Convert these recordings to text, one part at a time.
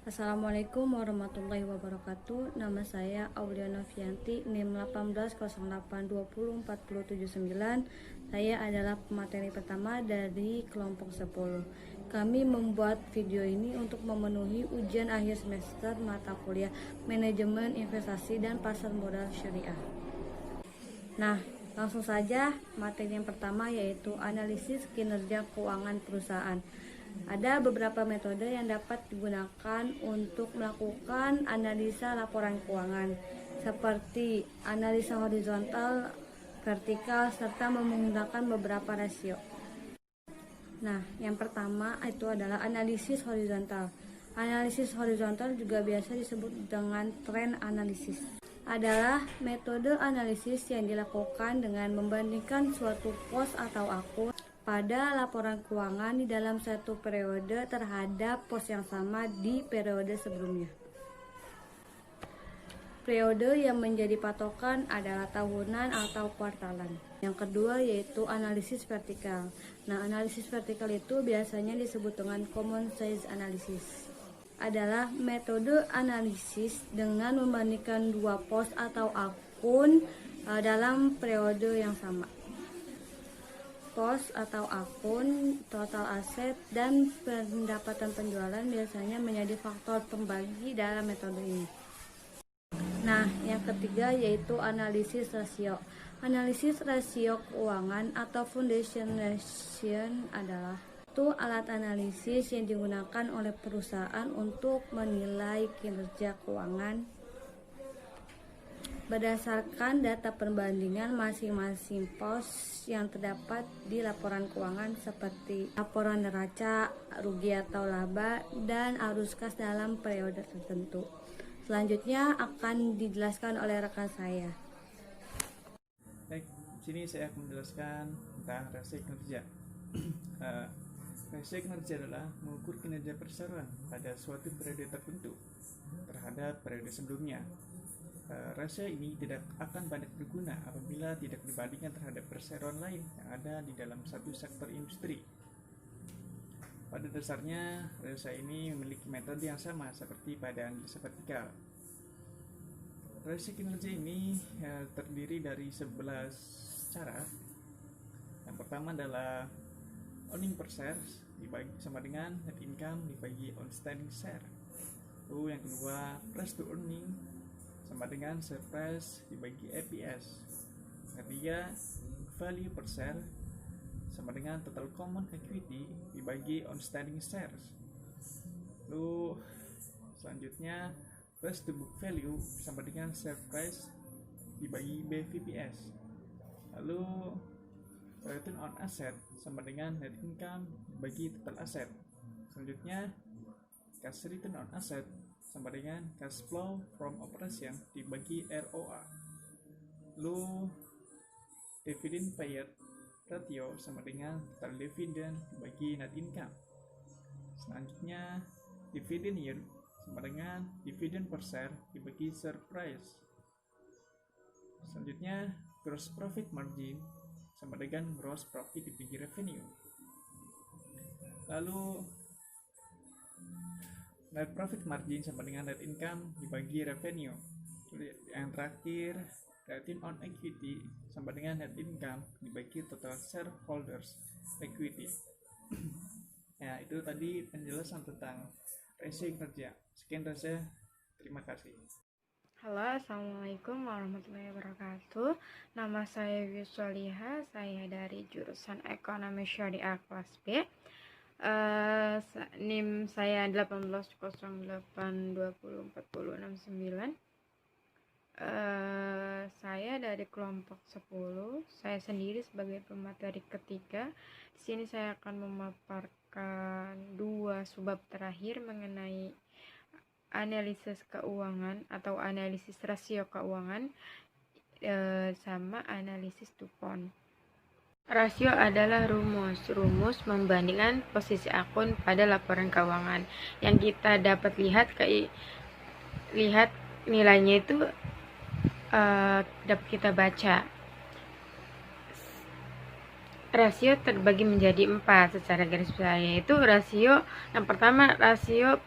Assalamualaikum warahmatullahi wabarakatuh. Nama saya Aulia Novianti, NIM 1808204079. Saya adalah pemateri pertama dari kelompok 10. Kami membuat video ini untuk memenuhi ujian akhir semester mata kuliah Manajemen Investasi dan Pasar Modal Syariah. Nah, langsung saja materi yang pertama yaitu analisis kinerja keuangan perusahaan. Ada beberapa metode yang dapat digunakan untuk melakukan analisa laporan keuangan, seperti analisa horizontal, vertikal, serta menggunakan beberapa rasio. Nah, yang pertama itu adalah analisis horizontal. Analisis horizontal juga biasa disebut dengan trend analisis. Adalah metode analisis yang dilakukan dengan membandingkan suatu pos atau akun pada laporan keuangan di dalam satu periode terhadap pos yang sama di periode sebelumnya. Periode yang menjadi patokan adalah tahunan atau kuartalan. Yang kedua yaitu analisis vertikal. Nah, analisis vertikal itu biasanya disebut dengan common size analysis. Adalah metode analisis dengan membandingkan dua pos atau akun dalam periode yang sama. Pos atau akun, total aset, dan pendapatan penjualan biasanya menjadi faktor pembagi dalam metode ini. Nah, yang ketiga yaitu analisis rasio. Analisis rasio keuangan atau foundation ratio adalah itu alat analisis yang digunakan oleh perusahaan untuk menilai kinerja keuangan berdasarkan data perbandingan masing-masing pos yang terdapat di laporan keuangan seperti laporan neraca, rugi atau laba, dan arus kas dalam periode tertentu. Selanjutnya akan dijelaskan oleh rekan saya. Baik, di sini saya akan menjelaskan tentang rasio kinerja. Rasio kinerja adalah mengukur kinerja perseroan pada suatu periode tertentu terhadap periode sebelumnya. Rasio ini tidak akan banyak berguna apabila tidak dibandingkan terhadap perseroan lain yang ada di dalam satu sektor industri. Pada dasarnya, rasio ini memiliki metode yang sama seperti pada analisa vertikal. Rasio kinerja ini terdiri dari 11 cara. Yang pertama adalah earning per share dibagi sama dengan net income dibagi outstanding share. Lalu yang kedua, price to earning sama dengan share price dibagi EPS. Ketiga, value per share sama dengan total common equity dibagi outstanding shares. Lalu selanjutnya, price to book value sama dengan share price dibagi BVPS. Lalu return on asset sama dengan net income dibagi total asset. Selanjutnya, cash return on asset sama dengan cash flow from operation dibagi ROA. Lalu dividend payout ratio sama dengan total dividend dibagi net income. Selanjutnya dividend yield sama dengan dividend per share dibagi share price. Selanjutnya gross profit margin sama dengan gross profit dibagi revenue. Lalu net profit margin sama dengan net income dibagi revenue. Yang terakhir, return on equity sama dengan net income dibagi total shareholders equity. Ya, itu tadi penjelasan tentang rasio kinerja. Sekian dari saya. Terima kasih. Halo, assalamualaikum warahmatullahi wabarakatuh. Nama saya Yusoliha, saya dari jurusan Ekonomi Syariah kelas B. NIM saya 1808204069. Saya dari kelompok 10. Saya sendiri sebagai pemateri ketiga. Di sini saya akan memaparkan dua subbab terakhir mengenai analisis keuangan atau analisis rasio keuangan sama analisis DuPont. Rasio adalah rumus membandingkan posisi akun pada laporan keuangan. Yang kita dapat lihat nilainya itu dapat kita baca. Rasio terbagi menjadi 4 secara garis besar, yaitu rasio yang pertama rasio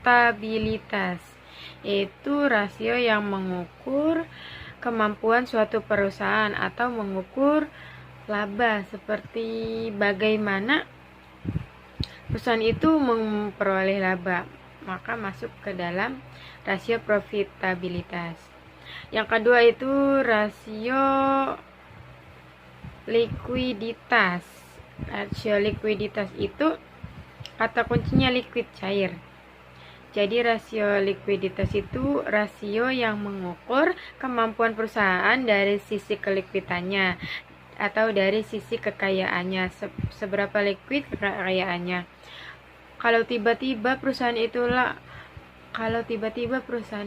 profitabilitas, yaitu rasio yang mengukur kemampuan suatu perusahaan atau mengukur laba, seperti bagaimana perusahaan itu memperoleh laba, maka masuk ke dalam rasio profitabilitas. Yang kedua itu rasio likuiditas. Rasio likuiditas itu kata kuncinya liquid, cair. Jadi rasio likuiditas itu rasio yang mengukur kemampuan perusahaan dari sisi kelikwidannya atau dari sisi kekayaannya, seberapa liquid kekayaannya. Kalau tiba-tiba perusahaan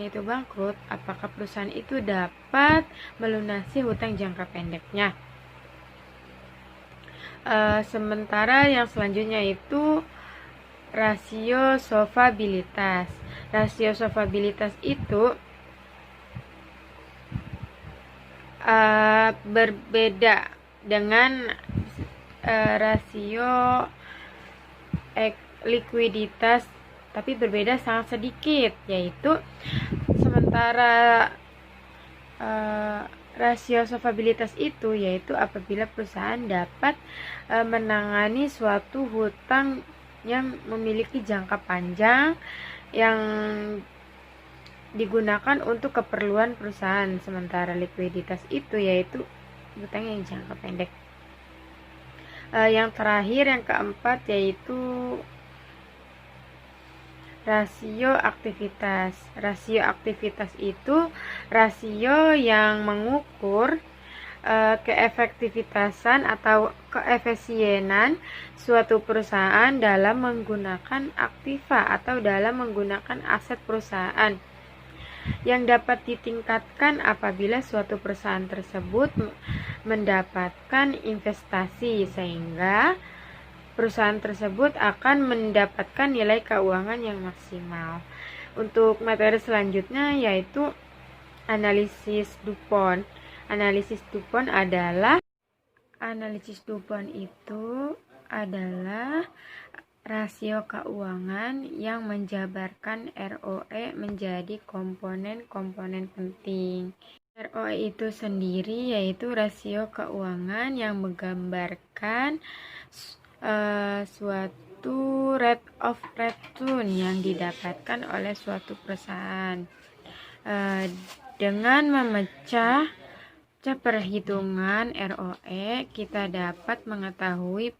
itu bangkrut, apakah perusahaan itu dapat melunasi hutang jangka pendeknya? Sementara yang selanjutnya itu rasio solvabilitas. Rasio solvabilitas itu berbeda dengan rasio likuiditas, tapi berbeda sangat sedikit, yaitu sementara rasio solvabilitas itu yaitu apabila perusahaan dapat menangani suatu hutang yang memiliki jangka panjang yang digunakan untuk keperluan perusahaan, sementara likuiditas itu yaitu hutang yang jangka pendek. Yang terakhir, yang keempat, yaitu rasio aktivitas. Rasio aktivitas itu rasio yang mengukur keefektivitasan atau keefisienan suatu perusahaan dalam menggunakan aktiva atau dalam menggunakan aset perusahaan, yang dapat ditingkatkan apabila suatu perusahaan tersebut mendapatkan investasi, sehingga perusahaan tersebut akan mendapatkan nilai keuangan yang maksimal. Untuk materi selanjutnya yaitu analisis DuPont. Analisis DuPont itu adalah rasio keuangan yang menjabarkan ROE menjadi komponen-komponen penting. ROE itu sendiri yaitu rasio keuangan yang menggambarkan suatu rate of return yang didapatkan oleh suatu perusahaan. Dengan memecah perhitungan ROE, kita dapat mengetahui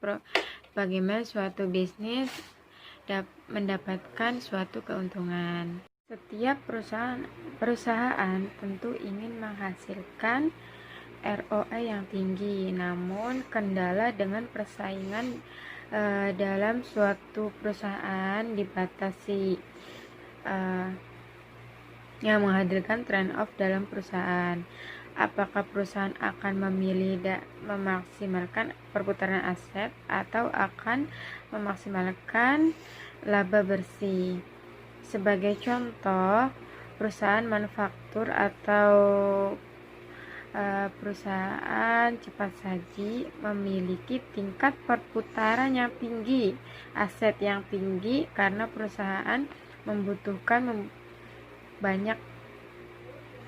bagaimana suatu bisnis mendapatkan suatu keuntungan. Setiap perusahaan tentu ingin menghasilkan ROE yang tinggi, namun kendala dengan persaingan dalam suatu perusahaan dibatasi, yang menghadirkan trade off dalam perusahaan. Apakah perusahaan akan memilih memaksimalkan perputaran aset atau akan memaksimalkan laba bersih? Sebagai contoh, perusahaan manufaktur atau perusahaan cepat saji memiliki tingkat perputaran yang tinggi, aset yang tinggi, karena perusahaan membutuhkan banyak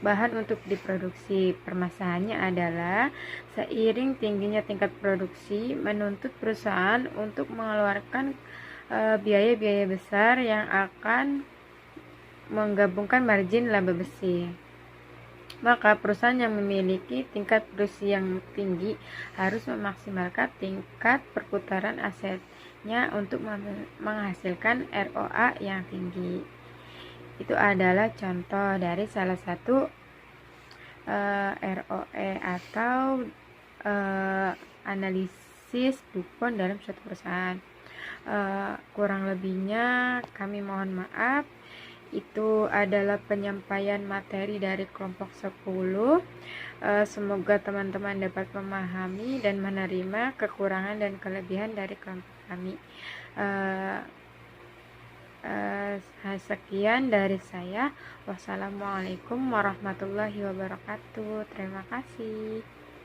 bahan untuk diproduksi. Permasalahannya adalah seiring tingginya tingkat produksi menuntut perusahaan untuk mengeluarkan biaya-biaya besar yang akan menggabungkan margin laba bersih. Maka perusahaan yang memiliki tingkat produksi yang tinggi harus memaksimalkan tingkat perputaran asetnya untuk menghasilkan ROA yang tinggi. Itu adalah contoh dari salah satu ROE atau analisis DuPont dalam suatu perusahaan. Kurang lebihnya kami mohon maaf. Itu adalah penyampaian materi dari kelompok 10. Semoga teman-teman dapat memahami dan menerima kekurangan dan kelebihan dari kelompok kami. Sekian dari saya. Wassalamualaikum warahmatullahi wabarakatuh. Terima kasih.